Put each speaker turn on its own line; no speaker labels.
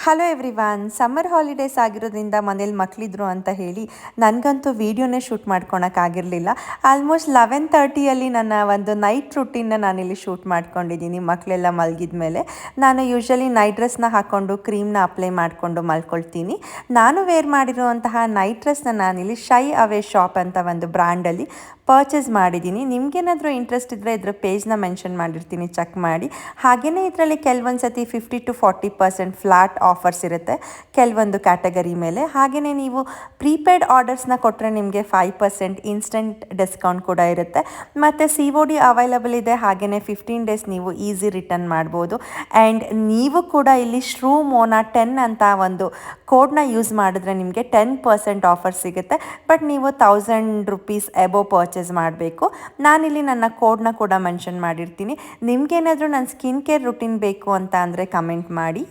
Hello everyone, summer holidays ಆಗಿರೋದ್ರಿಂದ ಮನೇಲಿ ಮಕ್ಕಳಿದ್ರು ಅಂತ ಹೇಳಿ ನನಗಂತೂ ವೀಡಿಯೋನೇ ಶೂಟ್ ಮಾಡ್ಕೊಳಕ್ಕಾಗಿರಲಿಲ್ಲ. ಆಲ್ಮೋಸ್ಟ್ 11:30ಯಲ್ಲಿ ನನ್ನ ಒಂದು ನೈಟ್ ರುಟೀನ್ನ ನಾನಿಲ್ಲಿ ಶೂಟ್ ಮಾಡ್ಕೊಂಡಿದ್ದೀನಿ. ಮಕ್ಕಳೆಲ್ಲ ಮಲಗಿದ ಮೇಲೆ ನಾನು ಯೂಶ್ವಲಿ ನೈಟ್ ಡ್ರೆಸ್ನ ಹಾಕ್ಕೊಂಡು ಕ್ರೀಮ್ನ ಅಪ್ಲೈ ಮಾಡಿಕೊಂಡು ಮಲ್ಕೊಳ್ತೀನಿ. ನಾನು ವೇರ್ ಮಾಡಿರುವಂತಹ ನೈಟ್ ಡ್ರೆಸ್ನ ನಾನಿಲ್ಲಿ ಶೈ ಅವೇ ಶಾಪ್ ಅಂತ ಒಂದು ಬ್ರ್ಯಾಂಡಲ್ಲಿ ಪರ್ಚೇಸ್ ಮಾಡಿದ್ದೀನಿ. ನಿಮಗೇನಾದರೂ ಇಂಟ್ರೆಸ್ಟ್ ಇದ್ದರೆ ಇದರ ಪೇಜ್ನ ಮೆನ್ಷನ್ ಮಾಡಿರ್ತೀನಿ, ಚೆಕ್ ಮಾಡಿ. ಹಾಗೆಯೇ ಇದರಲ್ಲಿ ಕೆಲವೊಂದು ಸತಿ 50 to 40% ಫ್ಲ್ಯಾಟ್ ಆಫರ್ಸ್ ಇರುತ್ತೆ ಕೆಲವೊಂದು ಕ್ಯಾಟಗರಿ ಮೇಲೆ. ಹಾಗೆಯೇ ನೀವು ಪ್ರೀಪೇಯ್ಡ್ ಆರ್ಡರ್ಸ್ನ ಕೊಟ್ಟರೆ ನಿಮಗೆ 5% ಇನ್ಸ್ಟೆಂಟ್ ಡಿಸ್ಕೌಂಟ್ ಕೂಡ ಇರುತ್ತೆ. ಮತ್ತು COD ಅವೈಲಬಲ್ ಇದೆ. ಹಾಗೆಯೇ 15 ಡೇಸ್ ನೀವು ಈಸಿ ರಿಟರ್ನ್ ಮಾಡ್ಬೋದು. ಆ್ಯಂಡ್ ನೀವು ಕೂಡ ಇಲ್ಲಿ ಶ್ರೂ ಮೋನಾ 10 ಅಂತ ಒಂದು ಕೋಡ್ನ ಯೂಸ್ ಮಾಡಿದ್ರೆ ನಿಮಗೆ 10% ಆಫರ್ ಸಿಗುತ್ತೆ. ಬಟ್ ನೀವು 1000 ರೂಪೀಸ್ ಎಬೋ ಪರ್ಚೇಸ್ ಮಾಡಬೇಕು. ನಾನಿಲ್ಲಿ ನನ್ನ ಕೋಡ್ನ ಕೂಡ ಮೆನ್ಷನ್ ಮಾಡಿರ್ತೀನಿ. ನಿಮಗೇನಾದರೂ ನನ್ನ ಸ್ಕಿನ್ ಕೇರ್ ರುಟೀನ್ ಬೇಕು ಅಂತ ಅಂದರೆ ಕಮೆಂಟ್ ಮಾಡಿ.